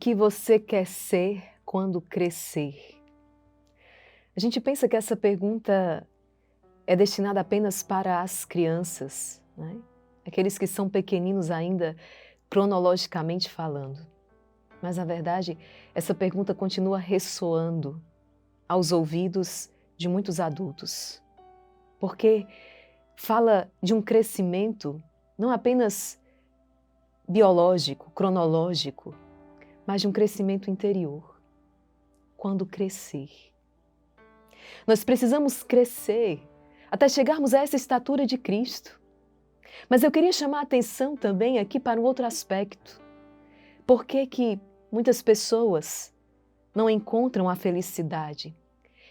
que você quer ser quando crescer? A gente pensa que essa pergunta é destinada apenas para as crianças, né? Aqueles que são pequeninos ainda, cronologicamente falando. Mas, na verdade, essa pergunta continua ressoando aos ouvidos de muitos adultos. Porque fala de um crescimento não apenas biológico, cronológico, mas de um crescimento interior. Quando crescer. Nós precisamos crescer até chegarmos a essa estatura de Cristo. Mas eu queria chamar a atenção também aqui para um outro aspecto. Por que que muitas pessoas não encontram a felicidade?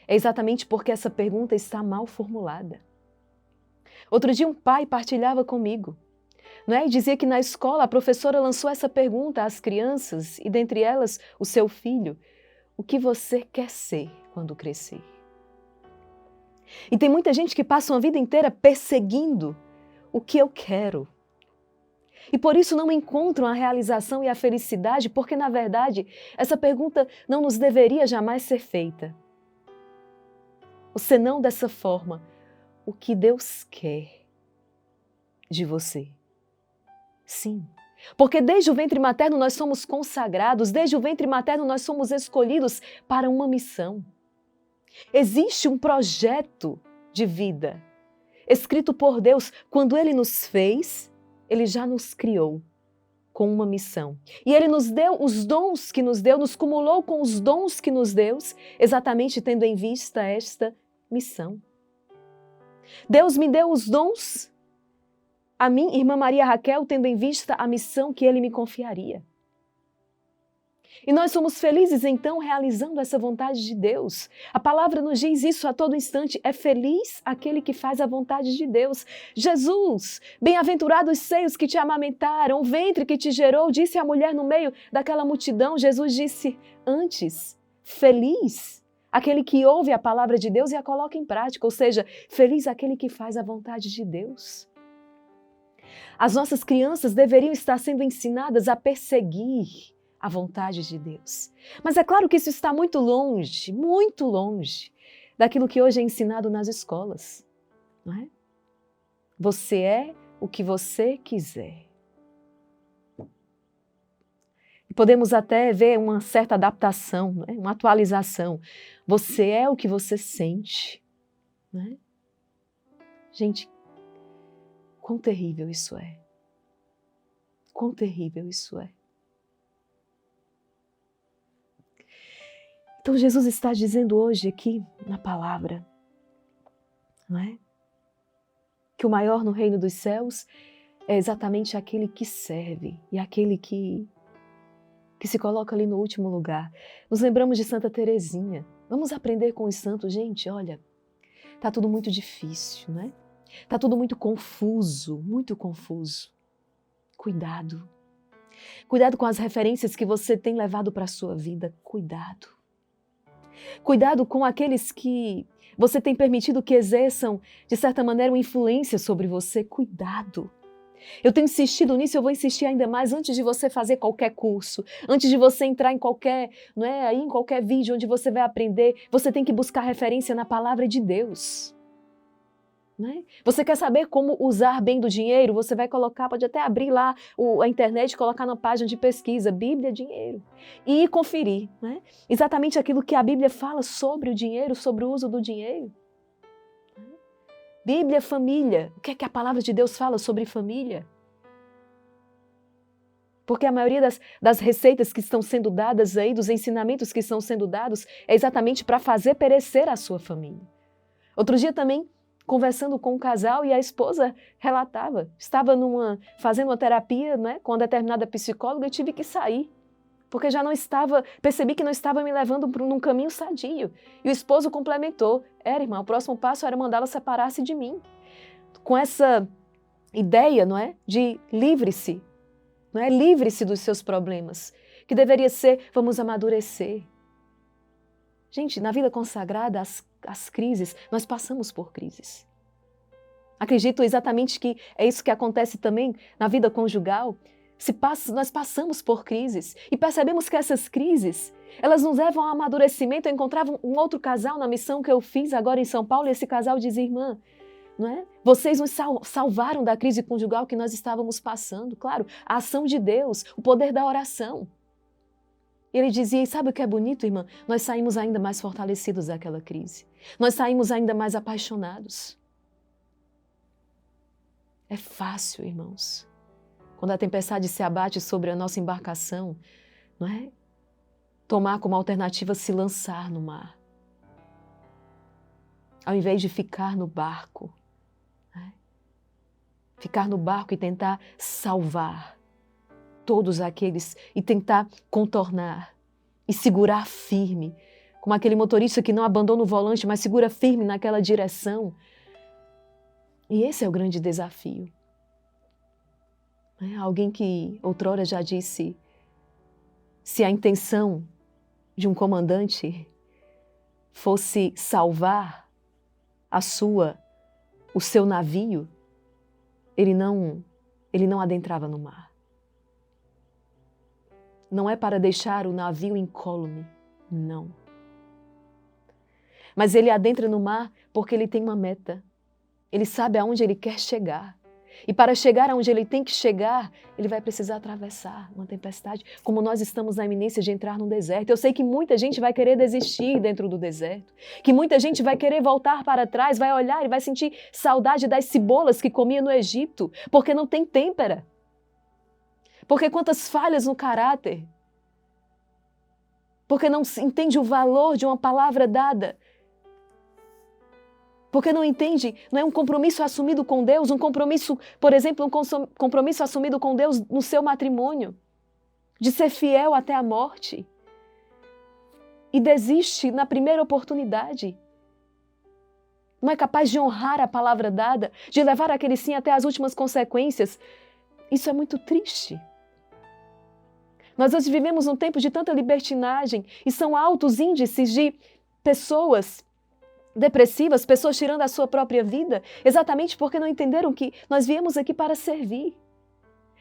É exatamente porque essa pergunta está mal formulada. Outro dia um pai partilhava comigo, não é? E dizia que na escola a professora lançou essa pergunta às crianças e dentre elas o seu filho: o que você quer ser quando crescer? E tem muita gente que passa uma vida inteira perseguindo o que eu quero. E por isso não encontram a realização e a felicidade, porque na verdade essa pergunta não nos deveria jamais ser feita. Ou senão dessa forma, o que Deus quer de você? Sim, porque desde o ventre materno nós somos consagrados, desde o ventre materno nós somos escolhidos para uma missão. Existe um projeto de vida escrito por Deus. Quando Ele nos fez, Ele já nos criou com uma missão. E Ele nos deu os dons que nos deu, nos cumulou com os dons que nos deu, exatamente tendo em vista esta missão. Deus me deu os dons, a mim, irmã Maria Raquel, tendo em vista a missão que Ele me confiaria. E nós somos felizes, então, realizando essa vontade de Deus. A palavra nos diz isso a todo instante. É feliz aquele que faz a vontade de Deus. Jesus, bem-aventurados os seios que te amamentaram, o ventre que te gerou, disse a mulher no meio daquela multidão. Jesus disse antes, feliz aquele que ouve a palavra de Deus e a coloca em prática. Ou seja, feliz aquele que faz a vontade de Deus. As nossas crianças deveriam estar sendo ensinadas a perseguir a vontade de Deus. Mas é claro que isso está muito longe daquilo que hoje é ensinado nas escolas, não é? Você é o que você quiser. E podemos até ver uma certa adaptação, não é? Uma atualização. Você é o que você sente, não é? Gente, quão terrível isso é. Quão terrível isso é. Então Jesus está dizendo hoje aqui na palavra, não é? Que o maior no reino dos céus é exatamente aquele que serve e aquele que se coloca ali no último lugar. Nos lembramos de Santa Teresinha. Vamos aprender com os santos, gente, olha, tá tudo muito difícil, né? Tá tudo muito confuso, muito confuso. Cuidado. Cuidado com as referências que você tem levado para a sua vida. Cuidado. Cuidado com aqueles que você tem permitido que exerçam, de certa maneira, uma influência sobre você. Cuidado. Eu tenho insistido nisso, eu vou insistir ainda mais antes de você fazer qualquer curso, antes de você entrar em qualquer, não é, aí em qualquer vídeo onde você vai aprender, você tem que buscar referência na palavra de Deus. Né? Você quer saber como usar bem do dinheiro? Você vai colocar, pode até abrir lá a internet, colocar na página de pesquisa, Bíblia, dinheiro, e conferir, né? Exatamente aquilo que a Bíblia fala sobre o dinheiro, sobre o uso do dinheiro. Bíblia, família, o que é que a palavra de Deus fala sobre família? Porque a maioria das receitas que estão sendo dadas aí, dos ensinamentos que estão sendo dados, é exatamente para fazer perecer a sua família. Outro dia também, conversando com um casal e a esposa relatava, estava fazendo uma terapia, né, com uma determinada psicóloga e tive que sair, porque percebi que não estava me levando num caminho sadio. E o esposo complementou, irmã, o próximo passo era mandá-la separar-se de mim. Com essa ideia, não é, de livre-se, não é, livre-se dos seus problemas, que deveria ser, vamos amadurecer. Gente, na vida consagrada, as crises, nós passamos por crises. Acredito exatamente que é isso que acontece também na vida conjugal. Nós passamos por crises e percebemos que essas crises, elas nos levam ao amadurecimento. Eu encontrava um outro casal na missão que eu fiz agora em São Paulo, e esse casal dizia: irmã, não é? Vocês nos salvaram da crise conjugal que nós estávamos passando. Claro, a ação de Deus, o poder da oração. E ele dizia: e sabe o que é bonito, irmã? Nós saímos ainda mais fortalecidos daquela crise. Nós saímos ainda mais apaixonados. É fácil, irmãos, quando a tempestade se abate sobre a nossa embarcação, não é? Tomar como alternativa se lançar no mar, ao invés de ficar no barco. Né? Ficar no barco e tentar salvar todos aqueles, e tentar contornar e segurar firme, como aquele motorista que não abandona o volante, mas segura firme naquela direção. E esse é o grande desafio. Alguém que outrora já disse: se a intenção de um comandante fosse salvar o seu navio, ele não adentrava no mar. Não é para deixar o navio incólume, não. Mas ele adentra no mar porque ele tem uma meta. Ele sabe aonde ele quer chegar. E para chegar aonde ele tem que chegar, ele vai precisar atravessar uma tempestade, como nós estamos na iminência de entrar num deserto. Eu sei que muita gente vai querer desistir dentro do deserto, que muita gente vai querer voltar para trás, vai olhar e vai sentir saudade das cebolas que comia no Egito, porque não tem têmpera. Porque quantas falhas no caráter, porque não entende o valor de uma palavra dada, porque não entende, não é um compromisso assumido com Deus, um compromisso, por exemplo, um compromisso assumido com Deus no seu matrimônio, de ser fiel até a morte, e desiste na primeira oportunidade. Não é capaz de honrar a palavra dada, de levar aquele sim até as últimas consequências. Isso é muito triste. Nós hoje vivemos um tempo de tanta libertinagem e são altos índices de pessoas depressivas, pessoas tirando a sua própria vida, exatamente porque não entenderam que nós viemos aqui para servir.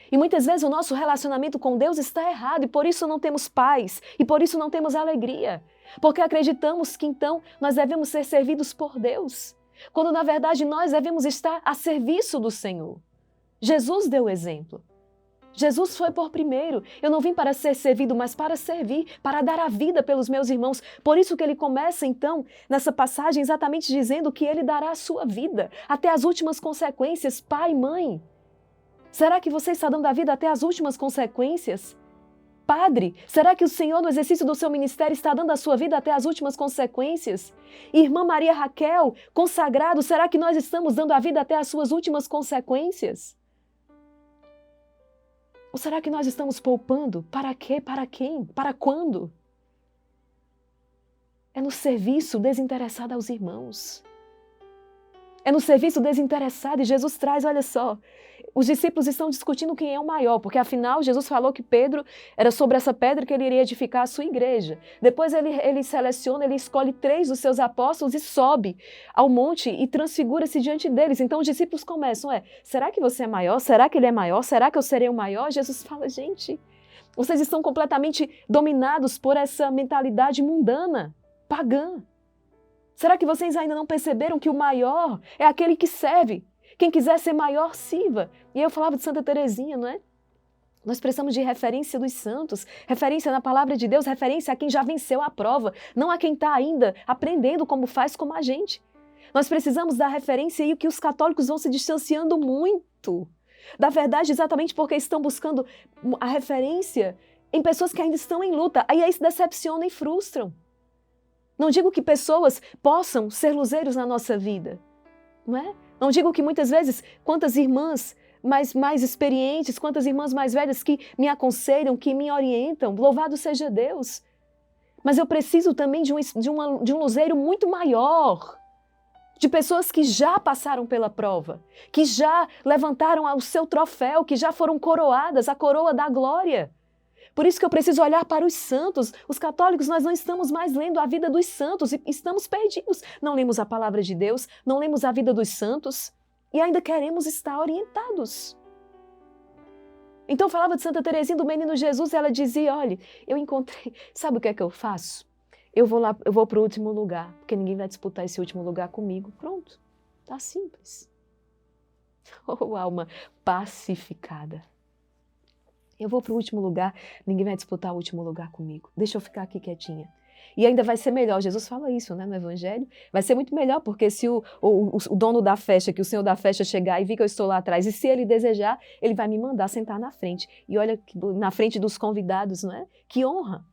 E muitas vezes o nosso relacionamento com Deus está errado e por isso não temos paz e por isso não temos alegria. Porque acreditamos que então nós devemos ser servidos por Deus, quando na verdade nós devemos estar a serviço do Senhor. Jesus deu o exemplo. Jesus foi por primeiro. Eu não vim para ser servido, mas para servir, para dar a vida pelos meus irmãos. Por isso que ele começa, então, nessa passagem, exatamente dizendo que ele dará a sua vida, até as últimas consequências. Pai, mãe, será que você está dando a vida até as últimas consequências? Padre, será que o Senhor, no exercício do seu ministério, está dando a sua vida até as últimas consequências? Irmã Maria Raquel, consagrado, será que nós estamos dando a vida até as suas últimas consequências? Ou será que nós estamos poupando? Para quê? Para quem? Para quando? É no serviço desinteressado aos irmãos. É no serviço desinteressado, e Jesus traz, olha só, os discípulos estão discutindo quem é o maior, porque afinal Jesus falou que Pedro era sobre essa pedra que ele iria edificar a sua igreja. Depois ele seleciona, ele escolhe 3 dos seus apóstolos e sobe ao monte e transfigura-se diante deles. Então os discípulos começam, será que você é maior? Será que ele é maior? Será que eu serei o maior? Jesus fala: gente, vocês estão completamente dominados por essa mentalidade mundana, pagã. Será que vocês ainda não perceberam que o maior é aquele que serve? Quem quiser ser maior, sirva. E eu falava de Santa Teresinha, não é? Nós precisamos de referência dos santos, referência na palavra de Deus, referência a quem já venceu a prova, não a quem está ainda aprendendo como faz como a gente. Nós precisamos da referência e que os católicos vão se distanciando muito da verdade, exatamente porque estão buscando a referência em pessoas que ainda estão em luta. Aí se decepcionam e frustram. Não digo que pessoas possam ser luzeiros na nossa vida, não é? Não digo que muitas vezes, quantas irmãs mais experientes, quantas irmãs mais velhas que me aconselham, que me orientam, louvado seja Deus. Mas eu preciso também de um luzeiro muito maior, de pessoas que já passaram pela prova, que já levantaram o seu troféu, que já foram coroadas, a coroa da glória. Por isso que eu preciso olhar para os santos. Os católicos, nós não estamos mais lendo a vida dos santos e estamos perdidos. Não lemos a palavra de Deus, não lemos a vida dos santos e ainda queremos estar orientados. Então falava de Santa Teresinha, do Menino Jesus, e ela dizia, olha, eu encontrei, sabe o que é que eu faço? Eu vou para o último lugar, porque ninguém vai disputar esse último lugar comigo. Pronto, tá simples. Oh, alma pacificada. Eu vou para o último lugar, ninguém vai disputar o último lugar comigo. Deixa eu ficar aqui quietinha. E ainda vai ser melhor, Jesus fala isso, né, no Evangelho, vai ser muito melhor, porque se o dono da festa, que o senhor da festa chegar e vir que eu estou lá atrás, e se ele desejar, ele vai me mandar sentar na frente. E olha, na frente dos convidados, não é? Que honra!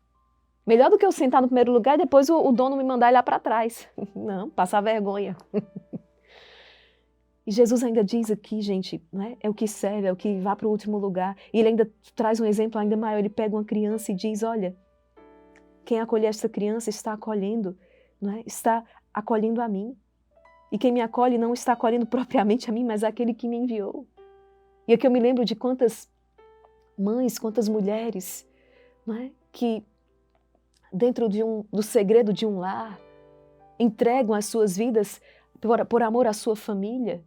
Melhor do que eu sentar no primeiro lugar e depois o dono me mandar ir lá para trás. Não, passar vergonha. E Jesus ainda diz aqui, gente, né, é o que serve, é o que vá para o último lugar. E ele ainda traz um exemplo ainda maior, ele pega uma criança e diz, olha, quem acolher esta criança está acolhendo, não é? Está acolhendo a mim. E quem me acolhe não está acolhendo propriamente a mim, mas aquele que me enviou. E aqui eu me lembro de quantas mães, quantas mulheres, não é? Que dentro do segredo de um lar, entregam as suas vidas por amor à sua família,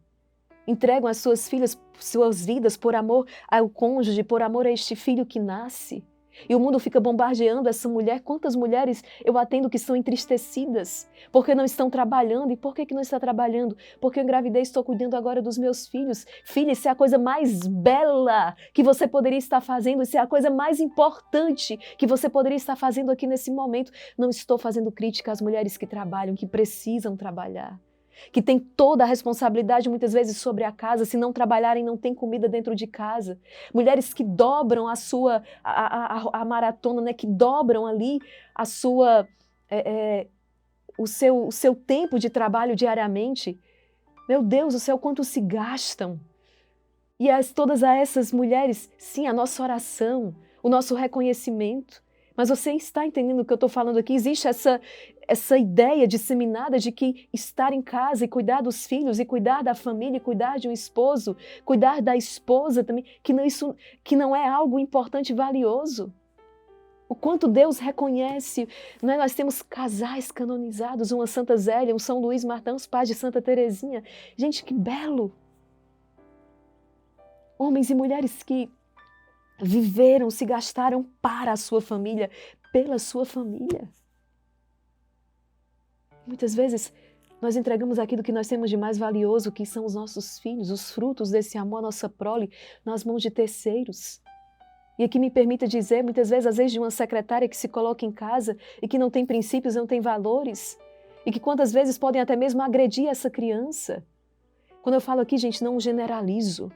entregam as suas filhas, suas vidas por amor ao cônjuge, por amor a este filho que nasce. E o mundo fica bombardeando essa mulher. Quantas mulheres eu atendo que são entristecidas porque não estão trabalhando. E por que não está trabalhando? Porque eu engravidei e estou cuidando agora dos meus filhos. Filha, isso é a coisa mais bela que você poderia estar fazendo. Isso é a coisa mais importante que você poderia estar fazendo aqui nesse momento. Não estou fazendo crítica às mulheres que trabalham, que precisam trabalhar, que tem toda a responsabilidade muitas vezes sobre a casa. Se não trabalharem, não tem comida dentro de casa. Mulheres que dobram a maratona, né? Que dobram ali a sua, o seu tempo de trabalho diariamente. Meu Deus do céu, quanto se gastam. E todas essas mulheres, sim, a nossa oração, o nosso reconhecimento. Mas você está entendendo o que eu estou falando aqui? Existe essa ideia disseminada de que estar em casa e cuidar dos filhos, e cuidar da família, e cuidar de um esposo, cuidar da esposa também, que não é algo importante e valioso. O quanto Deus reconhece, não é? Nós temos casais canonizados, uma Santa Zélia, um São Luís Martão, os pais de Santa Teresinha. Gente, que belo! Homens e mulheres que viveram, se gastaram para a sua família, pela sua família. Muitas vezes nós entregamos aquilo que nós temos de mais valioso, que são os nossos filhos, os frutos desse amor, a nossa prole, nas mãos de terceiros. E aqui me permita dizer, muitas vezes, às vezes de uma secretária que se coloca em casa e que não tem princípios, não tem valores, e que quantas vezes podem até mesmo agredir essa criança. Quando eu falo aqui, gente, não generalizo.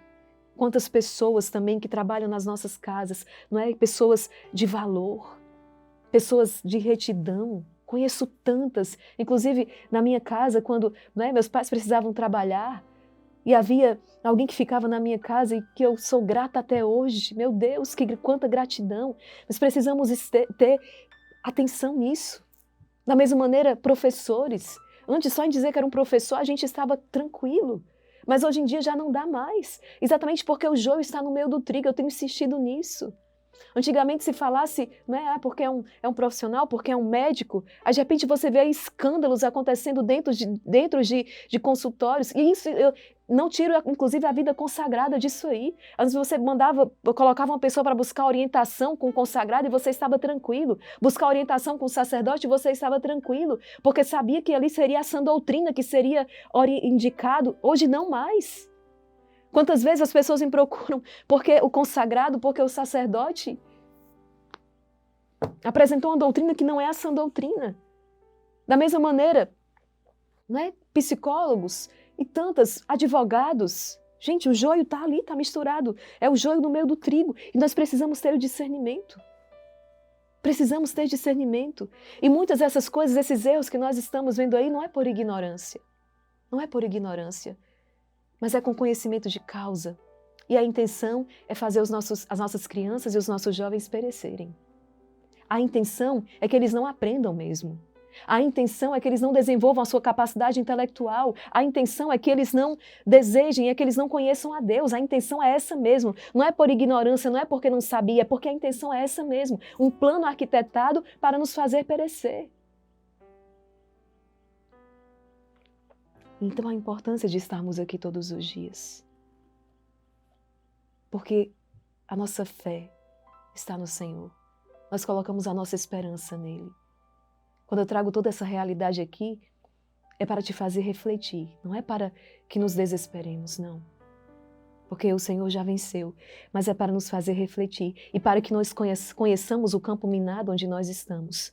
Quantas pessoas também que trabalham nas nossas casas, não é? Pessoas de valor, pessoas de retidão. Conheço tantas, inclusive na minha casa, quando, não é, meus pais precisavam trabalhar e havia alguém que ficava na minha casa e que eu sou grata até hoje. Meu Deus, quanta gratidão! Nós precisamos ter atenção nisso. Da mesma maneira, professores. Antes, só em dizer que era um professor, a gente estava tranquilo. Mas hoje em dia já não dá mais. Exatamente porque o joio está no meio do trigo. Eu tenho insistido nisso. Antigamente se falasse, né, porque é um profissional, porque é um médico, aí de repente você vê escândalos acontecendo dentro de consultórios, e isso eu não tiro, inclusive, a vida consagrada disso aí. Às vezes você colocava uma pessoa para buscar orientação com o consagrado e você estava tranquilo, buscar orientação com o sacerdote e você estava tranquilo, porque sabia que ali seria a sã doutrina que seria indicado. Hoje não mais. Quantas vezes as pessoas me procuram porque o consagrado, porque o sacerdote apresentou uma doutrina que não é a sã doutrina. Da mesma maneira, né, psicólogos e tantos advogados. Gente, o joio está ali, está misturado. É o joio no meio do trigo. E nós precisamos ter o discernimento. Precisamos ter discernimento. E muitas dessas coisas, esses erros que nós estamos vendo aí, não é por ignorância. Não é por ignorância. Mas é com conhecimento de causa. E a intenção é fazer as nossas crianças e os nossos jovens perecerem. A intenção é que eles não aprendam mesmo. A intenção é que eles não desenvolvam a sua capacidade intelectual. A intenção é que eles não desejem, é que eles não conheçam a Deus. A intenção é essa mesmo. Não é por ignorância, não é porque não sabia, é porque a intenção é essa mesmo. Um plano arquitetado para nos fazer perecer. Então, a importância de estarmos aqui todos os dias. Porque a nossa fé está no Senhor. Nós colocamos a nossa esperança nele. Quando eu trago toda essa realidade aqui, é para te fazer refletir, não é para que nos desesperemos, não. Porque o Senhor já venceu, mas é para nos fazer refletir e para que nós conheçamos o campo minado onde nós estamos.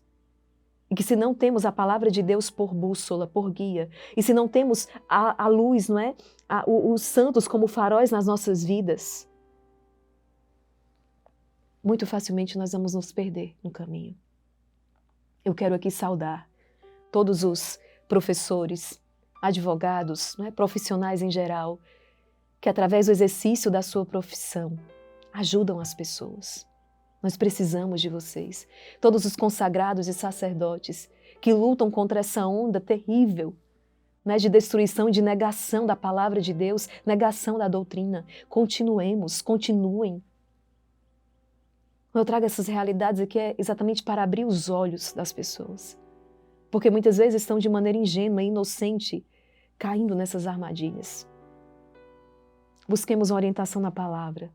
E que se não temos a palavra de Deus por bússola, por guia, e se não temos a luz, não é? Os santos como faróis nas nossas vidas, muito facilmente nós vamos nos perder no caminho. Eu quero aqui saudar todos os professores, advogados, não é? Profissionais em geral, que através do exercício da sua profissão ajudam as pessoas. Nós precisamos de vocês. Todos os consagrados e sacerdotes que lutam contra essa onda terrível, né, de destruição e de negação da palavra de Deus, negação da doutrina. Continuem. Eu trago essas realidades aqui exatamente para abrir os olhos das pessoas. Porque muitas vezes estão de maneira ingênua e inocente caindo nessas armadilhas. Busquemos uma orientação na palavra,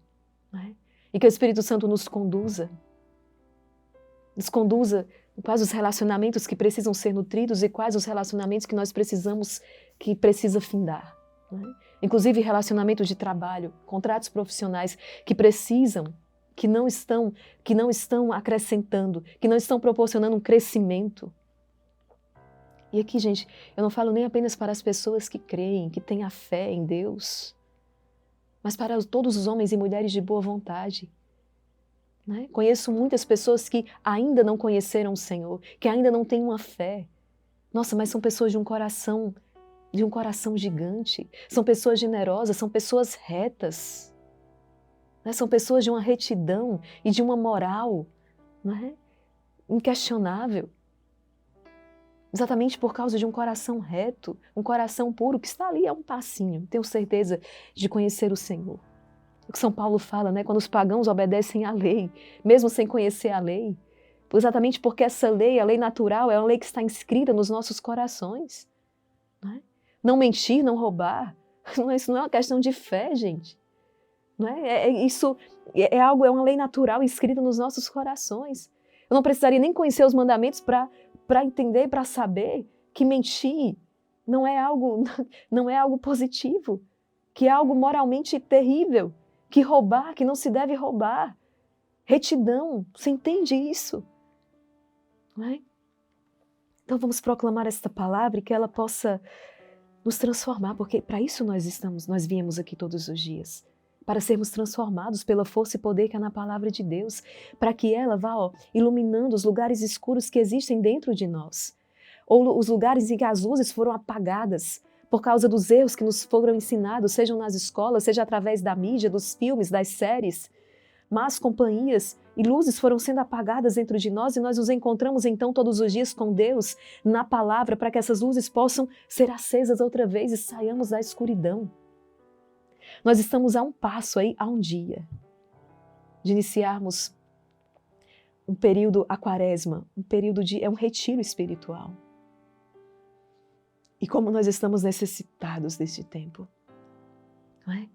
né? E que o Espírito Santo nos conduza quais os relacionamentos que precisam ser nutridos e quais os relacionamentos que nós precisamos, que precisa findar, né? Inclusive relacionamentos de trabalho, contratos profissionais que precisam, que não estão acrescentando, que não estão proporcionando um crescimento. E aqui, gente, eu não falo nem apenas para as pessoas que creem, que têm a fé em Deus, mas para todos os homens e mulheres de boa vontade. Né? Conheço muitas pessoas que ainda não conheceram o Senhor, que ainda não têm uma fé. Nossa, mas são pessoas de um coração gigante. São pessoas generosas, são pessoas retas. Né? São pessoas de uma retidão e de uma moral, né, inquestionável. Exatamente por causa de um coração reto, um coração puro, que está ali a um passinho, tenho certeza, de conhecer o Senhor. O que São Paulo fala, né? Quando os pagãos obedecem à lei, mesmo sem conhecer a lei, exatamente porque essa lei, a lei natural, é uma lei que está inscrita nos nossos corações. Né? Não mentir, não roubar, isso não é uma questão de fé, gente. Não é? É uma lei natural inscrita nos nossos corações. Eu não precisaria nem conhecer os mandamentos para entender, para saber que mentir não é algo positivo, que é algo moralmente terrível, que roubar, que não se deve roubar. Retidão, você entende isso? Não é? Então vamos proclamar esta palavra e que ela possa nos transformar, porque para isso nós viemos aqui todos os dias. Para sermos transformados pela força e poder que há na palavra de Deus, para que ela vá iluminando os lugares escuros que existem dentro de nós, ou os lugares em que as luzes foram apagadas por causa dos erros que nos foram ensinados, sejam nas escolas, seja através da mídia, dos filmes, das séries. Más companhias e luzes foram sendo apagadas dentro de nós e nós nos encontramos então todos os dias com Deus na palavra para que essas luzes possam ser acesas outra vez e saiamos da escuridão. Nós estamos a um passo aí, a um dia, de iniciarmos um período, a quaresma, é um retiro espiritual. E como nós estamos necessitados deste tempo, não é?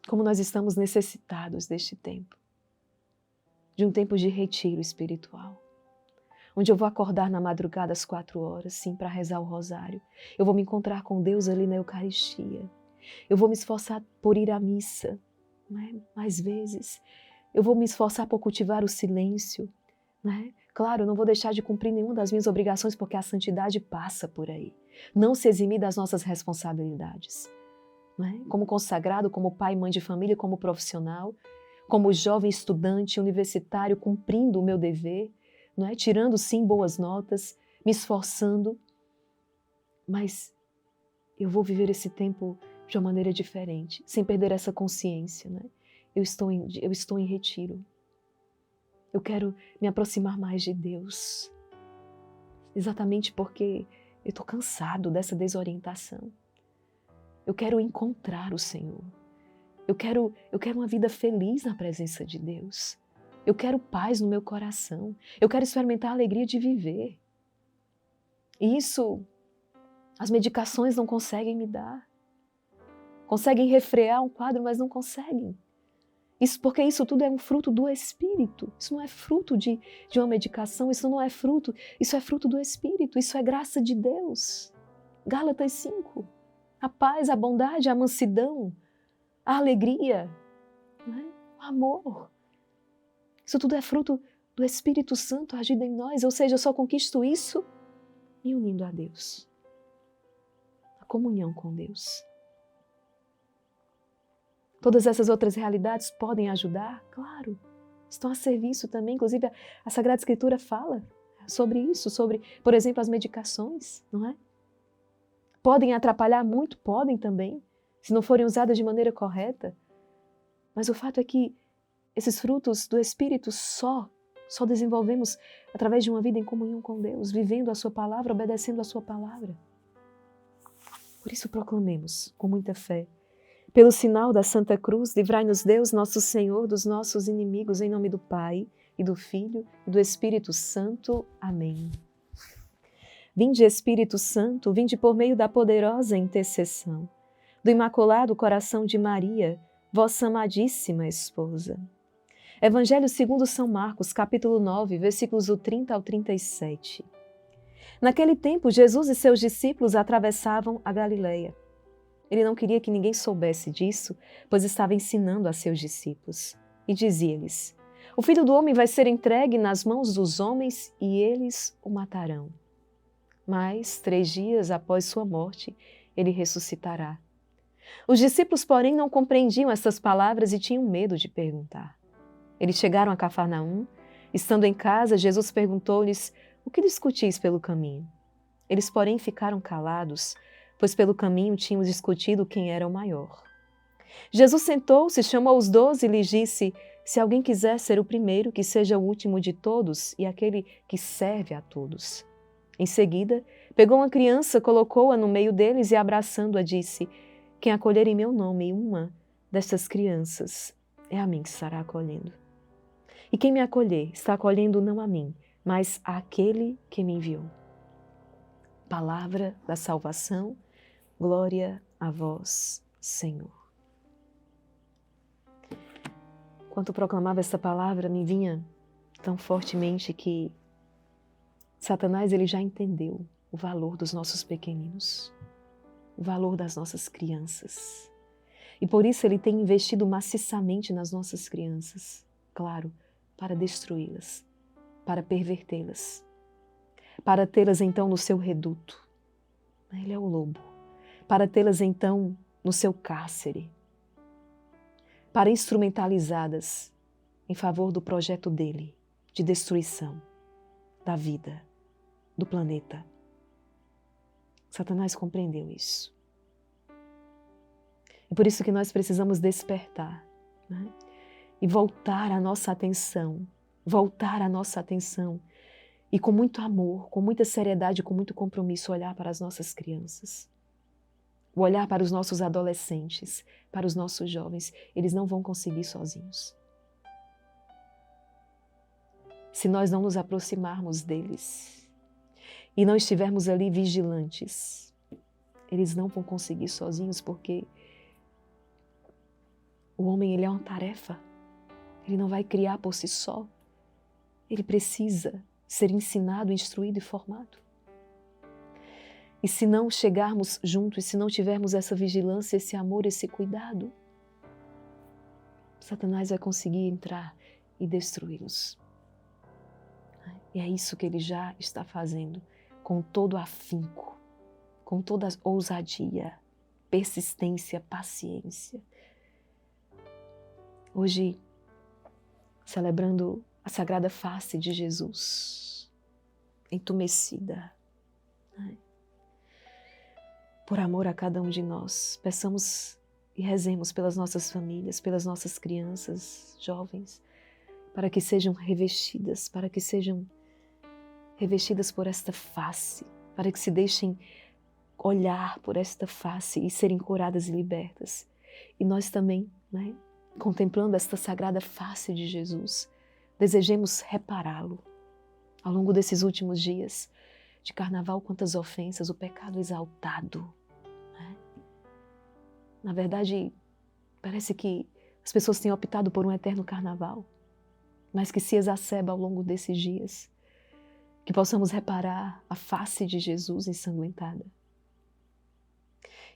Como nós estamos necessitados deste tempo, de um tempo de retiro espiritual, onde eu vou acordar na madrugada às 4 horas, sim, para rezar o rosário. Eu vou me encontrar com Deus ali na Eucaristia. Eu vou me esforçar por ir à missa, né, mais vezes. Eu vou me esforçar por cultivar o silêncio. Né? Claro, eu não vou deixar de cumprir nenhuma das minhas obrigações, porque a santidade passa por aí. Não se eximir das nossas responsabilidades. Né? Como consagrado, como pai e mãe de família, como profissional, como jovem estudante universitário, cumprindo o meu dever, não é? Tirando sim boas notas, me esforçando, mas eu vou viver esse tempo de uma maneira diferente, sem perder essa consciência. Né? Eu estou em retiro. Eu quero me aproximar mais de Deus, exatamente porque eu estou cansado dessa desorientação. Eu quero encontrar o Senhor. Eu quero uma vida feliz na presença de Deus. Eu quero paz no meu coração. Eu quero experimentar a alegria de viver. E isso as medicações não conseguem me dar. Conseguem refrear um quadro, mas não conseguem. Porque isso tudo é um fruto do Espírito. Isso não é fruto de uma medicação, isso não é fruto, isso é fruto do Espírito, isso é graça de Deus. Gálatas 5. A paz, a bondade, a mansidão, a alegria, né? O amor. Isso tudo é fruto do Espírito Santo agindo em nós, ou seja, eu só conquisto isso me unindo a Deus. A comunhão com Deus. Todas essas outras realidades podem ajudar? Claro. Estão a serviço também. Inclusive, a Sagrada Escritura fala sobre isso, sobre, por exemplo, as medicações, não é? Podem atrapalhar muito? Podem também, se não forem usadas de maneira correta. Mas o fato é que esses frutos do Espírito só desenvolvemos através de uma vida em comunhão com Deus, vivendo a sua palavra, obedecendo a sua palavra. Por isso proclamemos com muita fé. Pelo sinal da Santa Cruz, livrai-nos Deus, nosso Senhor, dos nossos inimigos, em nome do Pai, e do Filho, e do Espírito Santo. Amém. Vinde, Espírito Santo, vinde por meio da poderosa intercessão do Imaculado Coração de Maria, vossa amadíssima esposa. Evangelho segundo São Marcos, capítulo 9, versículos do 30 ao 37. Naquele tempo, Jesus e seus discípulos atravessavam a Galileia. Ele não queria que ninguém soubesse disso, pois estava ensinando a seus discípulos. E dizia-lhes: O Filho do Homem vai ser entregue nas mãos dos homens e eles o matarão. Mas, 3 dias após sua morte, ele ressuscitará. Os discípulos, porém, não compreendiam essas palavras e tinham medo de perguntar. Eles chegaram a Cafarnaum. Estando em casa, Jesus perguntou-lhes: O que discutis pelo caminho? Eles, porém, ficaram calados, pois pelo caminho tinham discutido quem era o maior. Jesus sentou-se, chamou os 12 e lhes disse: Se alguém quiser ser o primeiro, que seja o último de todos e aquele que serve a todos. Em seguida, pegou uma criança, colocou-a no meio deles e, abraçando-a, disse: Quem acolher em meu nome uma destas crianças, é a mim que estará acolhendo. E quem me acolher, está acolhendo não a mim, mas àquele que me enviou. Palavra da salvação. Glória a vós, Senhor. Enquanto proclamava esta palavra, me vinha tão fortemente que Satanás ele já entendeu o valor dos nossos pequeninos, o valor das nossas crianças. E por isso ele tem investido maciçamente nas nossas crianças, claro, para destruí-las, para pervertê-las, para tê-las então no seu reduto. Ele é o lobo. Para tê-las então no seu cárcere, para instrumentalizadas em favor do projeto dele de destruição da vida, do planeta. Satanás compreendeu isso. E por isso que nós precisamos despertar, né? E voltar a nossa atenção e com muito amor, com muita seriedade, com muito compromisso olhar para as nossas crianças. O olhar para os nossos adolescentes, para os nossos jovens, eles não vão conseguir sozinhos. Se nós não nos aproximarmos deles e não estivermos ali vigilantes, eles não vão conseguir sozinhos, porque o homem ele é uma tarefa, ele não vai criar por si só, ele precisa ser ensinado, instruído e formado. E se não chegarmos juntos, se não tivermos essa vigilância, esse amor, esse cuidado, Satanás vai conseguir entrar e destruí-los. E é isso que ele já está fazendo, com todo afinco, com toda ousadia, persistência, paciência. Hoje, celebrando a Sagrada Face de Jesus, entumecida, por amor a cada um de nós, peçamos e rezemos pelas nossas famílias, pelas nossas crianças, jovens, para que sejam revestidas por esta face, para que se deixem olhar por esta face e serem curadas e libertas. E nós também, né, contemplando esta sagrada face de Jesus, desejemos repará-lo ao longo desses últimos dias de carnaval, quantas ofensas, o pecado exaltado. Na verdade, parece que As pessoas têm optado por um eterno carnaval, mas que se exacerba ao longo desses dias. Que possamos reparar a face de Jesus ensanguentada.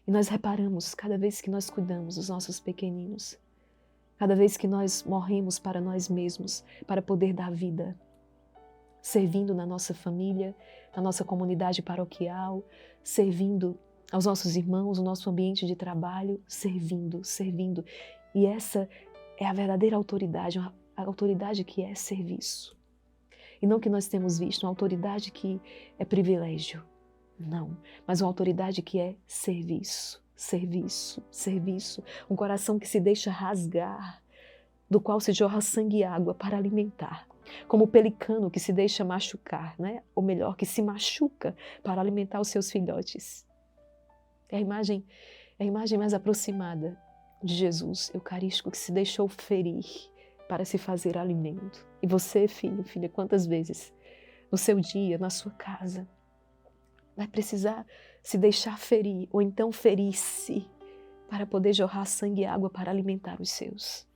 E nós reparamos cada vez que nós cuidamos dos nossos pequeninos, cada vez que nós morremos para nós mesmos, para poder dar vida, servindo na nossa família, na nossa comunidade paroquial, servindo aos nossos irmãos, no nosso ambiente de trabalho, servindo. E essa é a verdadeira autoridade, a autoridade que é serviço. E não que nós temos visto uma autoridade que é privilégio, não, mas uma autoridade que é serviço. Um coração que se deixa rasgar, do qual se jorra sangue e água para alimentar. Como o pelicano que se deixa machucar, né? Ou melhor, que se machuca para alimentar os seus filhotes. É a imagem mais aproximada de Jesus eucarístico que se deixou ferir para se fazer alimento. E você, filho, filha, quantas vezes no seu dia, na sua casa, vai precisar se deixar ferir ou então ferir-se para poder jorrar sangue e água para alimentar os seus.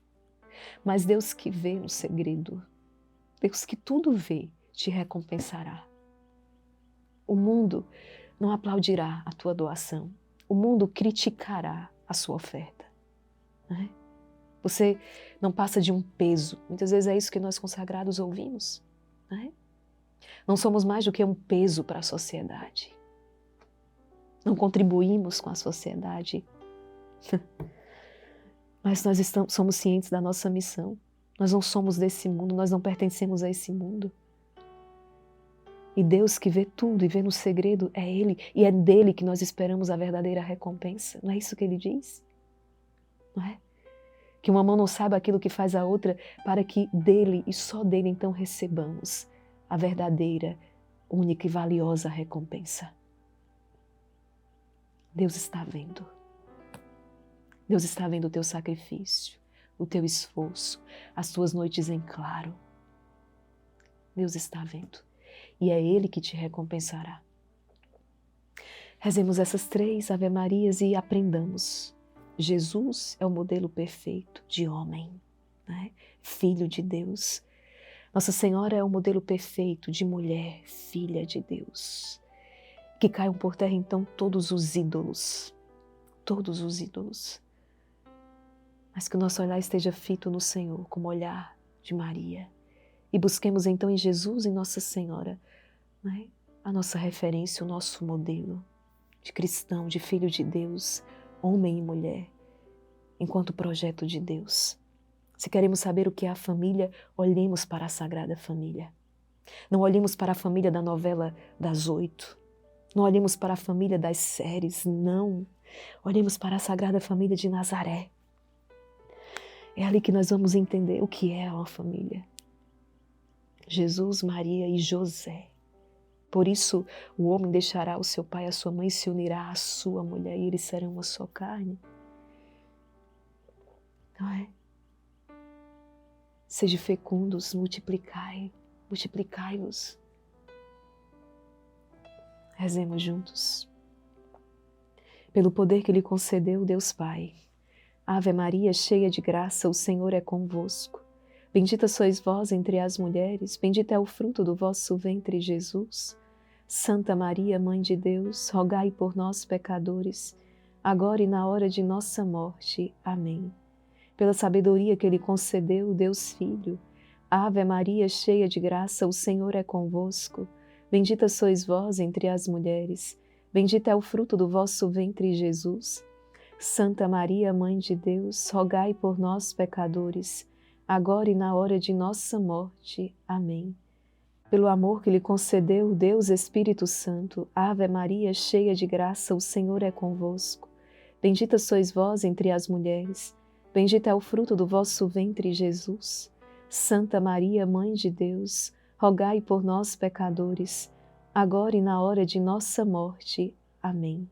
Mas Deus que vê no segredo, Deus que tudo vê, te recompensará. O mundo não aplaudirá a tua doação. O mundo criticará a sua oferta. Né? Você não passa de um peso. Muitas vezes é isso que nós consagrados ouvimos. Né? Não somos mais do que um peso para a sociedade. Não contribuímos com a sociedade. Mas nós somos cientes da nossa missão. Nós não somos desse mundo, nós não pertencemos a esse mundo. E Deus que vê tudo e vê no segredo é Ele. E é dele que nós esperamos a verdadeira recompensa. Não é isso que Ele diz? Não é? Que uma mão não saiba aquilo que faz a outra, para que dele e só dele então recebamos a verdadeira, única e valiosa recompensa. Deus está vendo. Deus está vendo o teu sacrifício, o teu esforço, as tuas noites em claro. Deus está vendo. E é Ele que te recompensará. Rezemos essas 3 Ave-Marias e aprendamos. Jesus é o modelo perfeito de homem, né? Filho de Deus. Nossa Senhora é o modelo perfeito de mulher, filha de Deus. Que caiam por terra então todos os ídolos, mas que o nosso olhar esteja fito no Senhor, como o olhar de Maria. E busquemos então em Jesus, em Nossa Senhora, né? A nossa referência, o nosso modelo de cristão, de filho de Deus, homem e mulher, enquanto projeto de Deus. Se queremos saber o que é a família, olhemos para a Sagrada Família. Não olhemos para a família da novela das 8. Não olhemos para a família das séries, não. Olhemos para a Sagrada Família de Nazaré. É ali que nós vamos entender o que é uma família. Jesus, Maria e José. Por isso, o homem deixará o seu pai e a sua mãe e se unirá à sua mulher e eles serão uma só carne. Não é? Sejam fecundos, multiplicai-vos. Rezemos juntos. Pelo poder que lhe concedeu Deus Pai. Ave Maria, cheia de graça, o Senhor é convosco. Bendita sois vós entre as mulheres, bendito é o fruto do vosso ventre, Jesus. Santa Maria, Mãe de Deus, rogai por nós, pecadores, agora e na hora de nossa morte. Amém. Pela sabedoria que lhe concedeu Deus Filho. Ave Maria, cheia de graça, o Senhor é convosco. Bendita sois vós entre as mulheres, bendito é o fruto do vosso ventre, Jesus. Santa Maria, Mãe de Deus, rogai por nós, pecadores, agora e na hora de nossa morte. Amém. Pelo amor que lhe concedeu Deus Espírito Santo, Ave Maria, cheia de graça, o Senhor é convosco. Bendita sois vós entre as mulheres, bendito é o fruto do vosso ventre, Jesus. Santa Maria, Mãe de Deus, rogai por nós, pecadores, agora e na hora de nossa morte. Amém.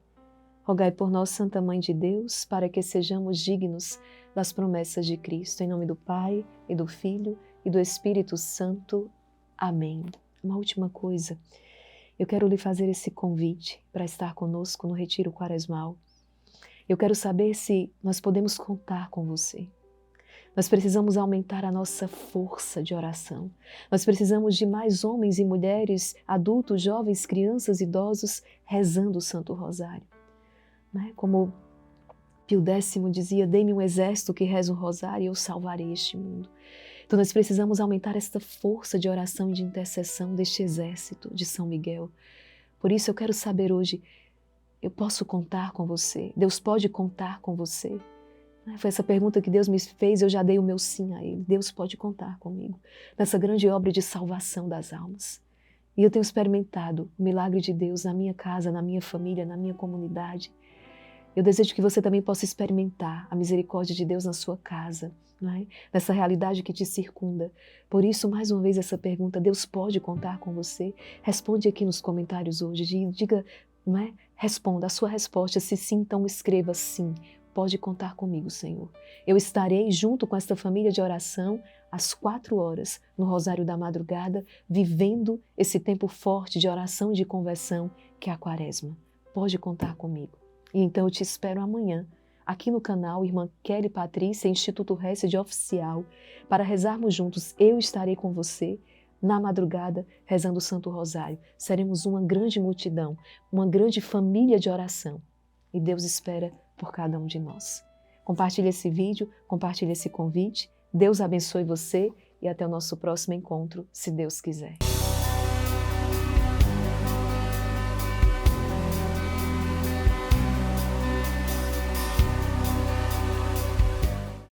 Rogai por nós, Santa Mãe de Deus, para que sejamos dignos das promessas de Cristo. Em nome do Pai, e do Filho, e do Espírito Santo. Amém. Uma última coisa. Eu quero lhe fazer esse convite para estar conosco no Retiro Quaresmal. Eu quero saber se nós podemos contar com você. Nós precisamos aumentar a nossa força de oração. Nós precisamos de mais homens e mulheres, adultos, jovens, crianças, idosos, rezando o Santo Rosário. Né? Como Pio X dizia, dê-me um exército que reza o rosário e eu salvarei este mundo. Então nós precisamos aumentar esta força de oração e de intercessão deste exército de São Miguel. Por isso eu quero saber hoje, eu posso contar com você? Deus pode contar com você? Foi essa pergunta que Deus me fez, eu já dei o meu sim a Ele. Deus pode contar comigo nessa grande obra de salvação das almas. E eu tenho experimentado o milagre de Deus na minha casa, na minha família, na minha comunidade. Eu desejo que você também possa experimentar a misericórdia de Deus na sua casa, não é? Nessa realidade que te circunda. Por isso, mais uma vez, essa pergunta, Deus pode contar com você? Responde aqui nos comentários hoje, diga, não é? Responda a sua resposta, se sim, então escreva sim. Pode contar comigo, Senhor. Eu estarei junto com esta família de oração às 4 horas no Rosário da Madrugada, vivendo esse tempo forte de oração e de conversão que é a Quaresma. Pode contar comigo. E então eu te espero amanhã, aqui no canal Irmã Kelly Patrícia, Instituto Hesed Oficial, para rezarmos juntos. Eu estarei com você na madrugada, rezando o Santo Rosário. Seremos uma grande multidão, uma grande família de oração. E Deus espera por cada um de nós. Compartilhe esse vídeo, compartilhe esse convite. Deus abençoe você e até o nosso próximo encontro, se Deus quiser.